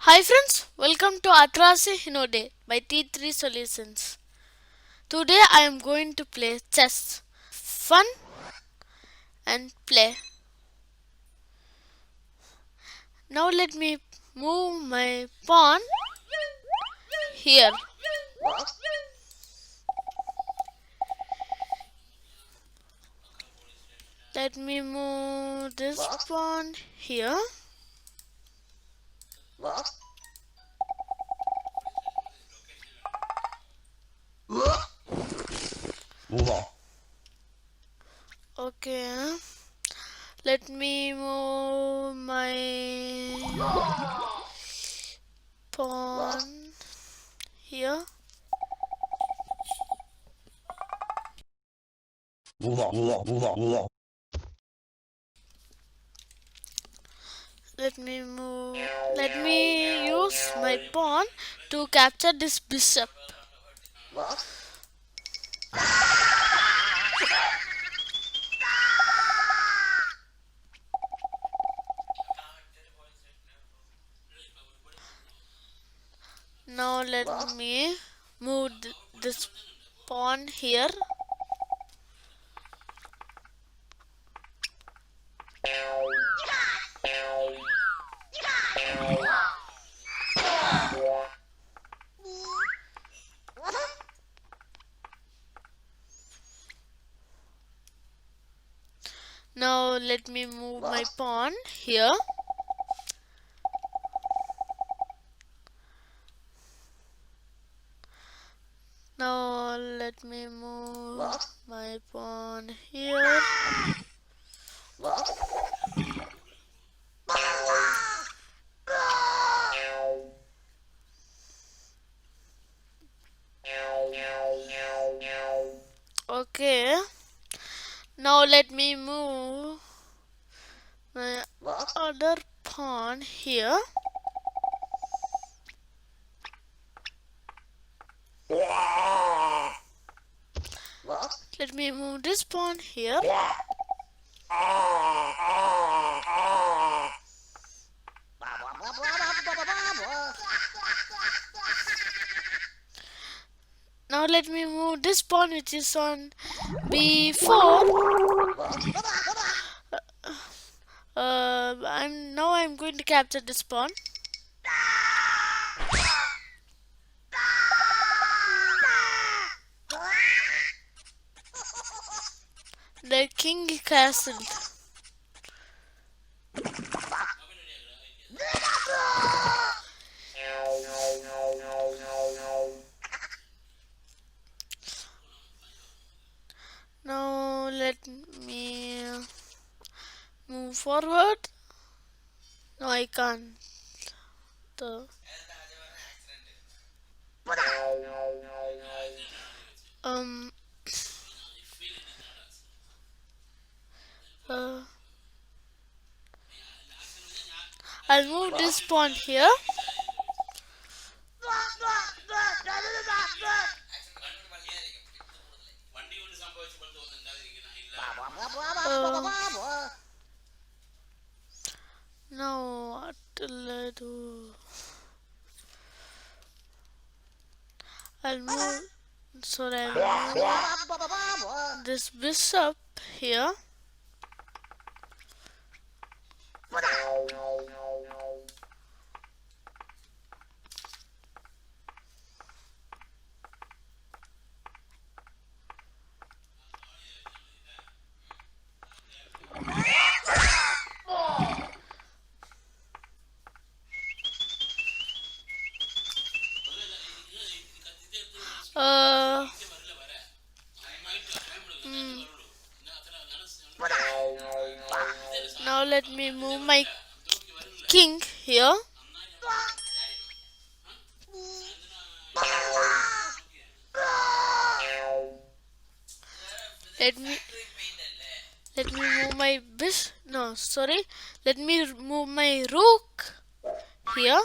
Hi friends, welcome to Atarashi Hinode by T3 Solutions. Today I am going to play chess. Fun and play. Now let me move my pawn here. Let me move this pawn here. Okay. Let me move my pawn here. Let me use my pawn to capture this bishop. Now let me move this pawn here. Now let me move my pawn here. Now let me move my pawn here. Okay. Now let me move my other pawn here. Let me move this pawn here. Now let me move this pawn which is on b4. I'm going to capture this pawn. The king castle. Now let me move forward. No, I can't. I'll move this pawn here. Now what will I do? I'll move this bishop here. Now let me move my king here. Let me move my bishop. No, sorry. Let me move my rook here.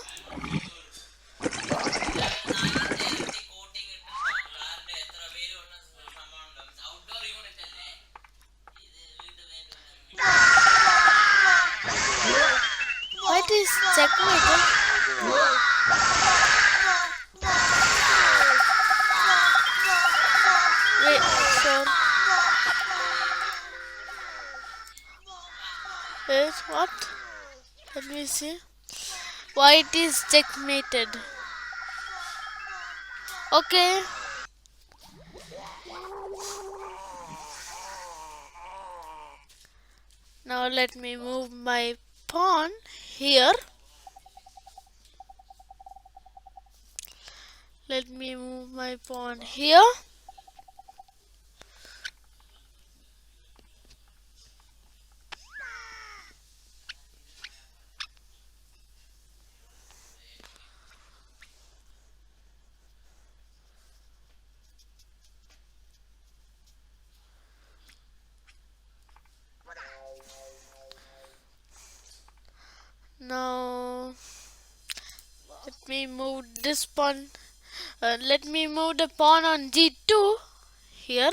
What is checkmate? me see. White is checkmated. Okay. Now let me move my pawn here. Let me move my pawn here. Now let me move this pawn. Let me move the pawn on g2 here.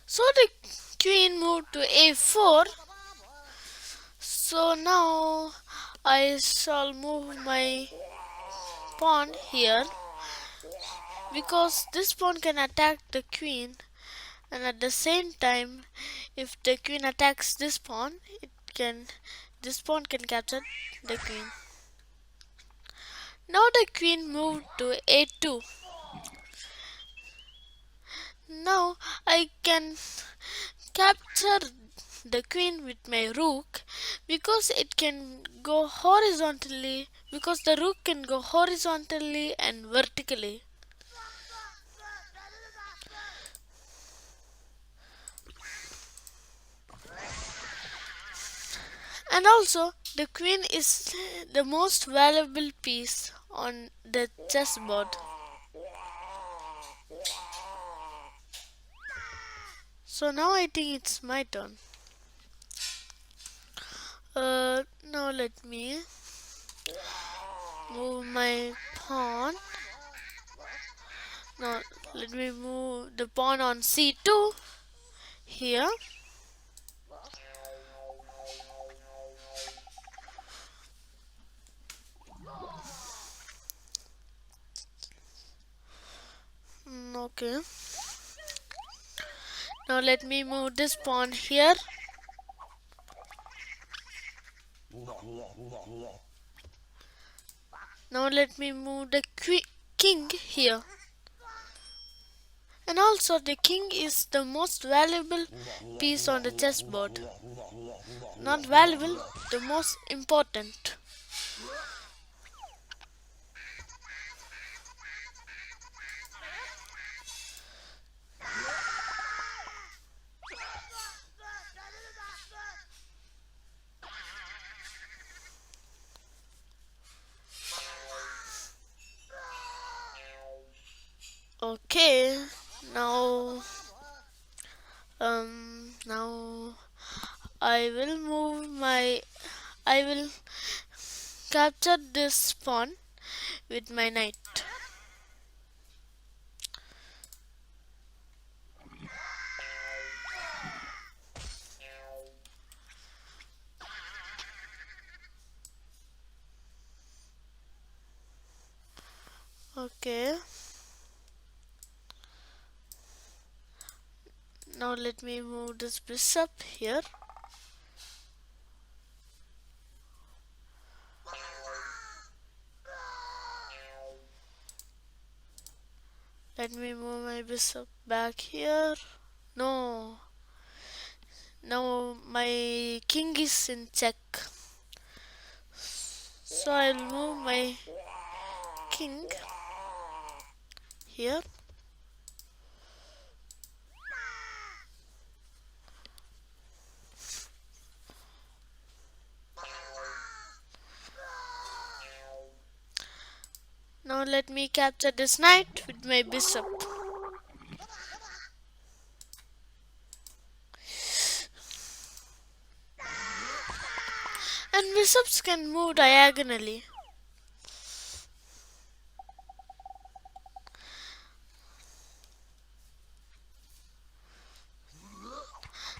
So the queen moved to a4. So now I shall move my pawn here, because this pawn can attack the queen, and at the same time, if the queen attacks this pawn, this pawn can capture the queen. Now the queen moved to a2. Now I can capture the queen with my rook, because it can go horizontally, because the rook can go horizontally and vertically. And also the queen is the most valuable piece on the chessboard. So now I think it's my turn. Now let me move my pawn. Now let me move the pawn on c2 here. Okay. Now let me move this pawn here. Now let me move the king here. And also the king is the most valuable piece on the chessboard. Not valuable, the most important. Okay, now I will capture this pawn with my knight. Okay. Now let me move this bishop here. Let me move my bishop back here. No. Now my king is in check. So I'll move my king here. Now let me capture this knight with my bishop. And bishops can move diagonally.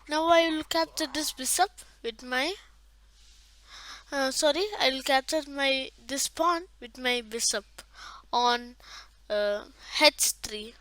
Now I will capture this bishop with my I will capture this pawn with my bishop on h3.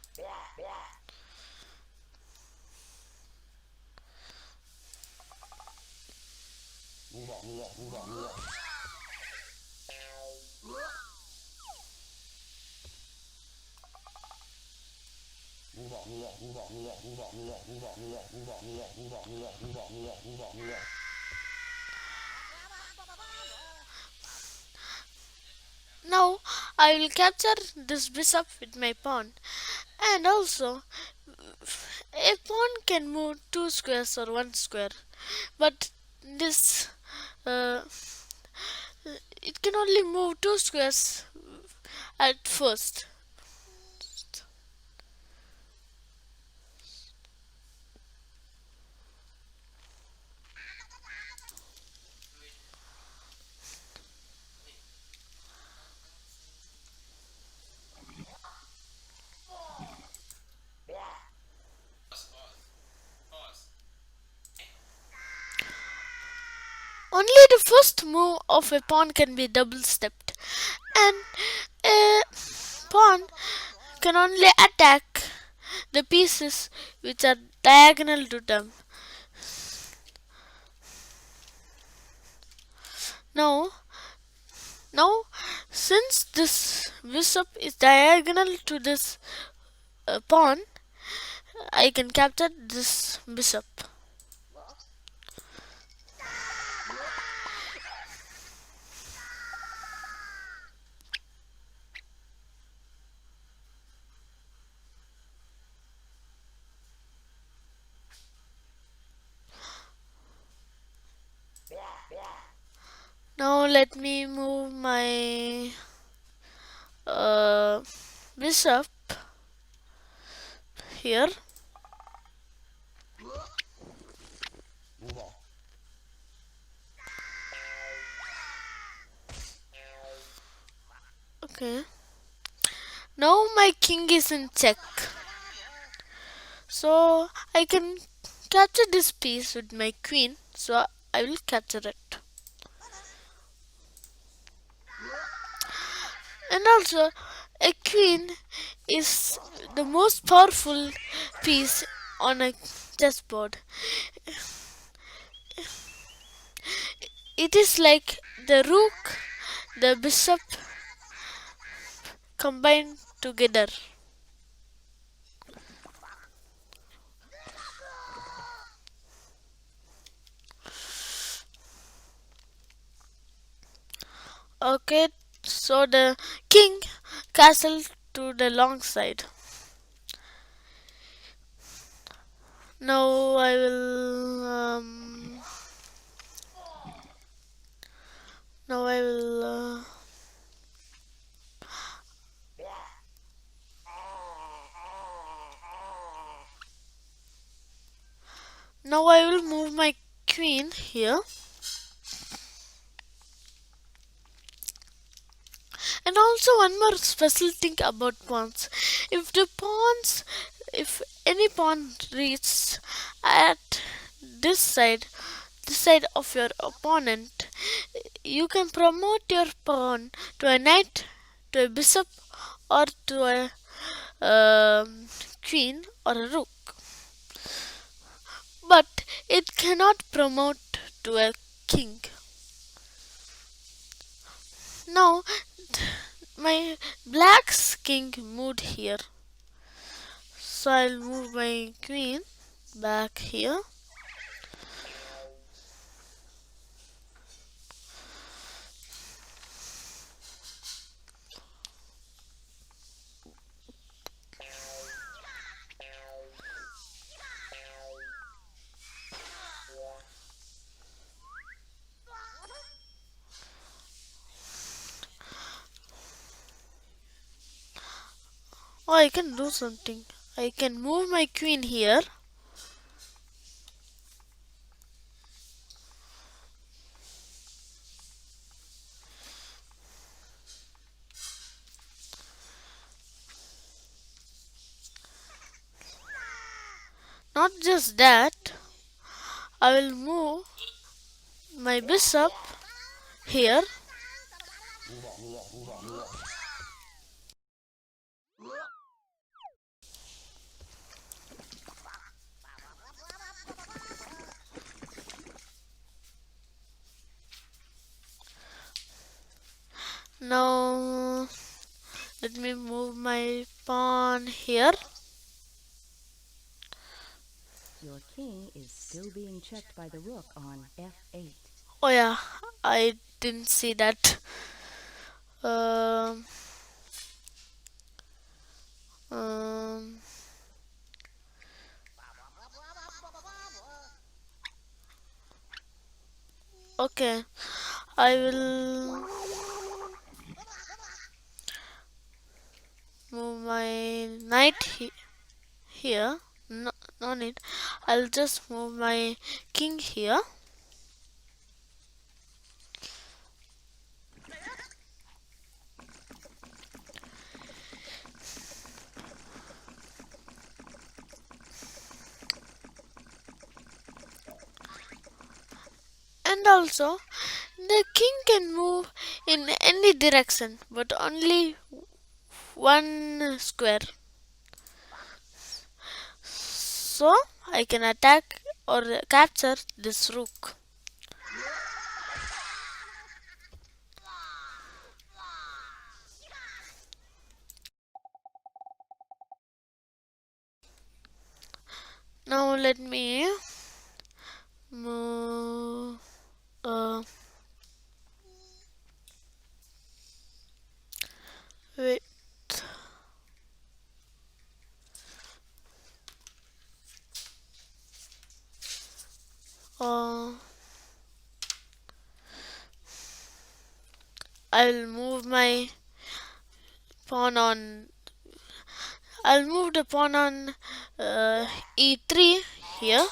Now I will capture this bishop with my pawn, and also a pawn can move two squares or one square, but this uh, it can only move two squares at first. Only the first move of a pawn can be double stepped, and a pawn can only attack the pieces which are diagonal to them. Now, since this bishop is diagonal to this pawn, I can capture this bishop. Now let me move my bishop here. Okay. Now my king is in check. So I can capture this piece with my queen. So I will capture it. And also, a queen is the most powerful piece on a chessboard. It is like the rook, the bishop combined together. Okay, so the king castle to the long side. Now I will now I will now I will move my queen here. And also one more special thing about pawns. If any pawn reaches at this side of your opponent, you can promote your pawn to a knight, to a bishop, or to a queen or a rook. But it cannot promote to a king. Now my black's king moved here, so I'll move my queen back here. Oh, I can do something. I can move my queen here. not just that, I will move my bishop here. Now let me move my pawn here. Your king is still being checked by the rook on f8. Oh yeah, I didn't see that. Um, um, okay, I will move my knight here. No, no need. I'll just move my king here. And also, the king can move in any direction, but only one square. So I can attack or capture this rook. Now let me move. Uh, wait. Uh, I'll move my pawn on. I'll move the pawn on e3 here.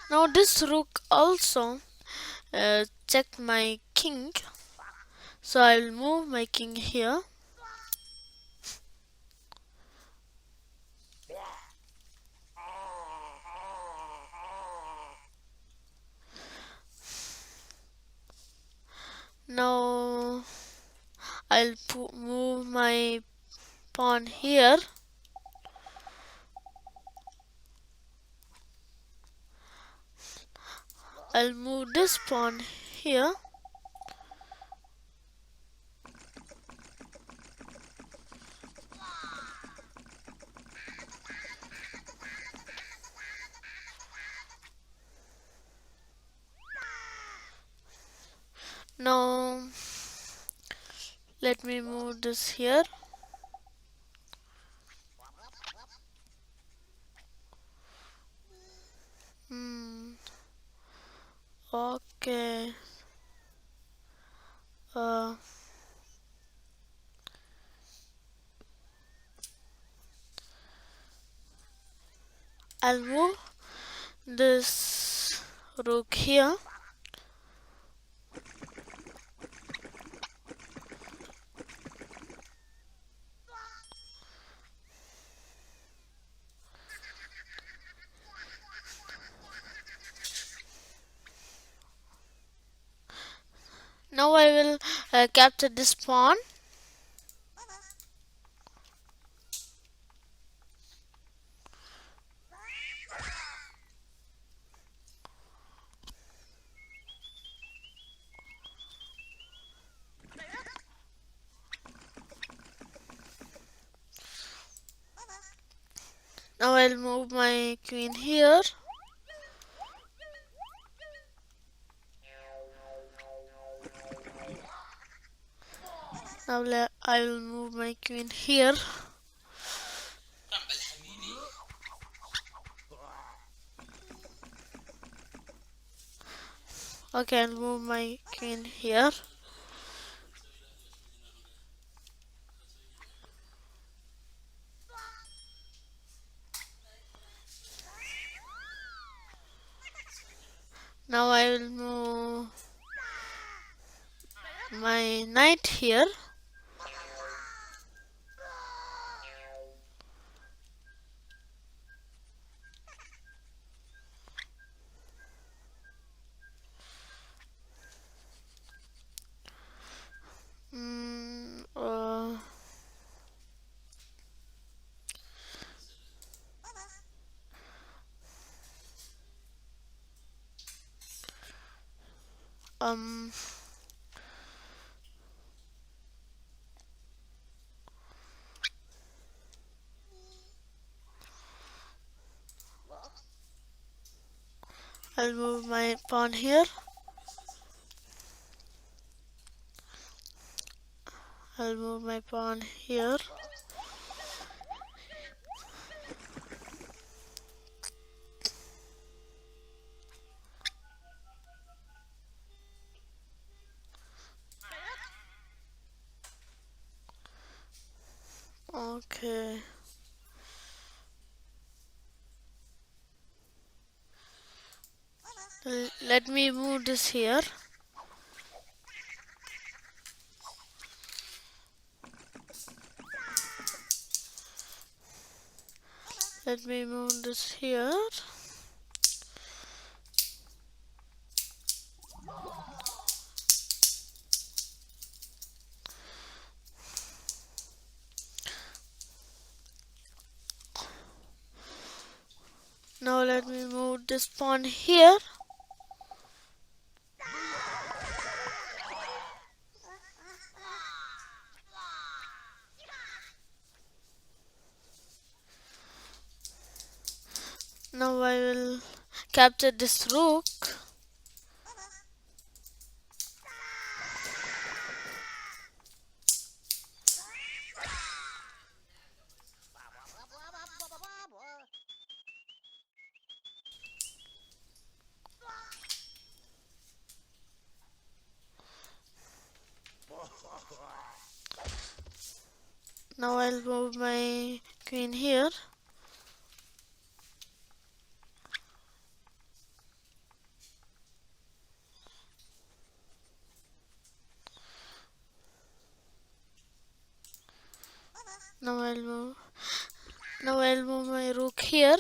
Now this rook also checked my king, so I'll move my king here. Now I'll move my pawn here. I'll move this pawn here. Now let me move this here. Hmm. Okay. Uh, I'll move this rook here. Now I will capture this pawn. Now I'll move my queen here. Now I will move my queen here. Okay, I'll move my queen here. Now I will move my knight here. um I'll move my pawn here. I'll move my pawn here. Okay. Let me move this here. Let me move this here. Now let me move this pawn here. Now I will capture this rook. Now I'll move my queen here. Now I'll move my rook here.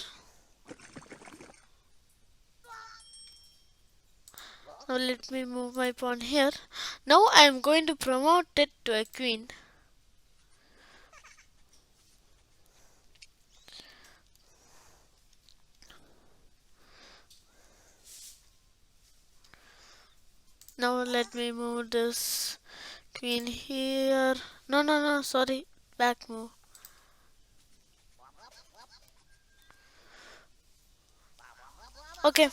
Now let me move my pawn here. Now I am going to promote it to a queen. Now let me move this queen here. No, sorry. Back move. Okay.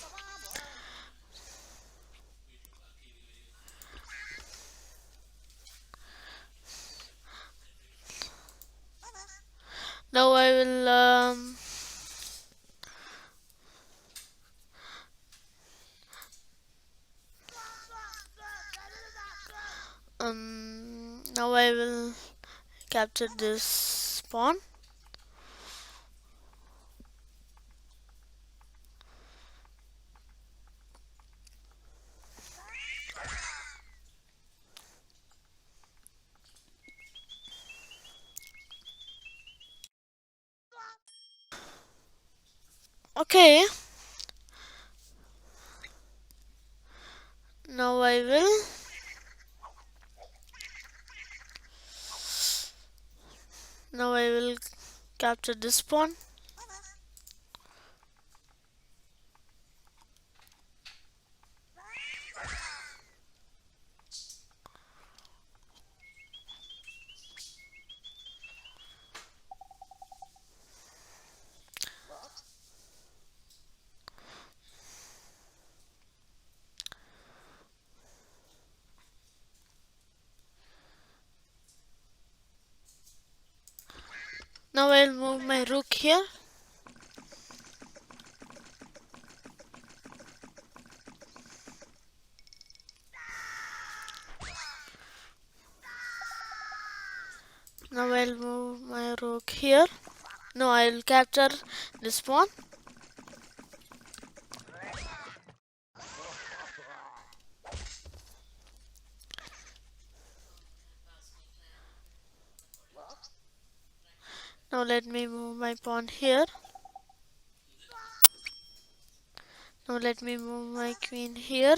Now I will now I will capture this pawn. Okay. Now I will capture this pawn. Now I'll move my rook here. Now I'll move my rook here. No, I'll capture this pawn. Now let me move my pawn here. Now let me move my queen here.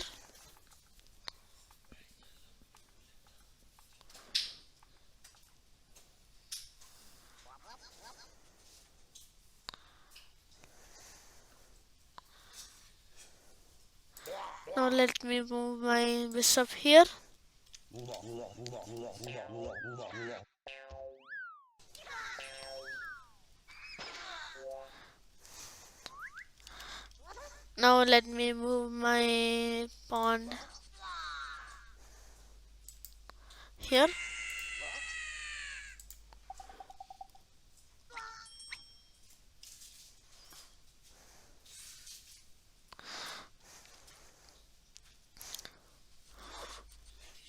Now let me move my bishop here. Now let me move my pawn here.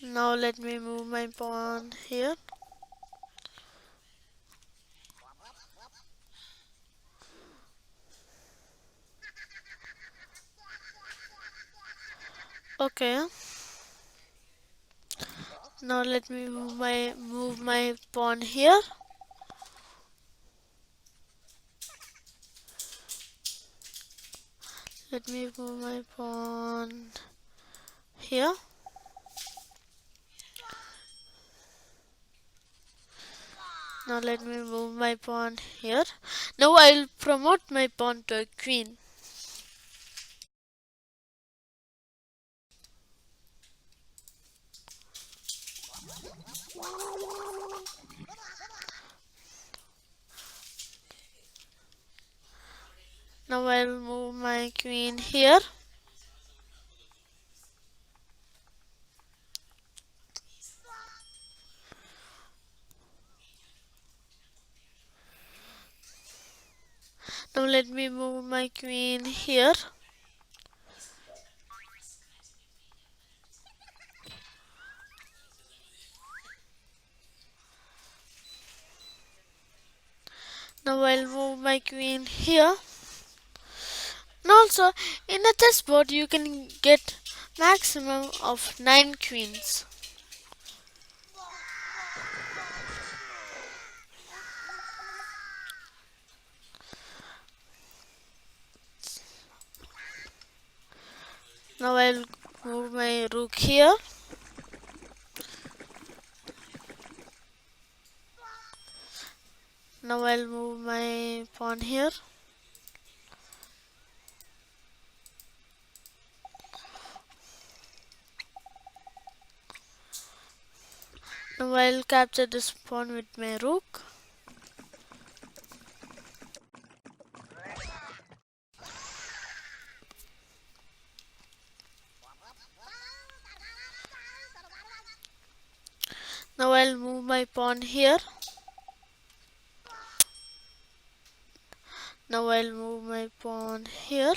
Now let me move my pawn here. Okay. Now let me move my pawn here. Let me move my pawn here. Now let me move my pawn here. Now I'll promote my pawn to a queen. Now I'll move my queen here. Now let me move my queen here. Now I'll move my queen here. And also, in a chessboard you can get maximum of 9 queens. Now I'll move my rook here. Now I'll move my pawn here. Now I'll capture this pawn with my rook. Now I'll move my pawn here. Now I'll move my pawn here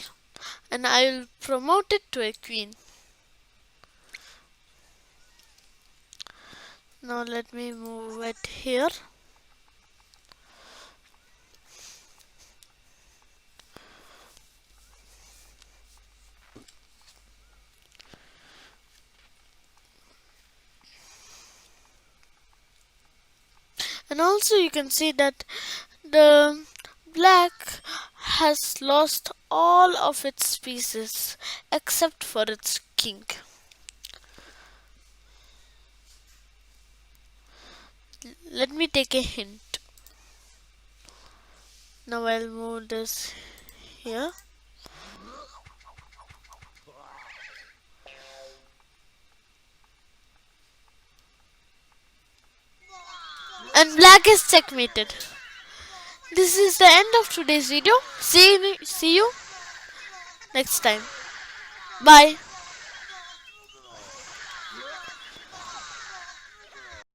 and I'll promote it to a queen. Now let me move it here. And also you can see that the black has lost all of its pieces except for its king. Let me take a hint. Now I'll move this here. And black is checkmated. This is the end of today's video. See you next time. Bye.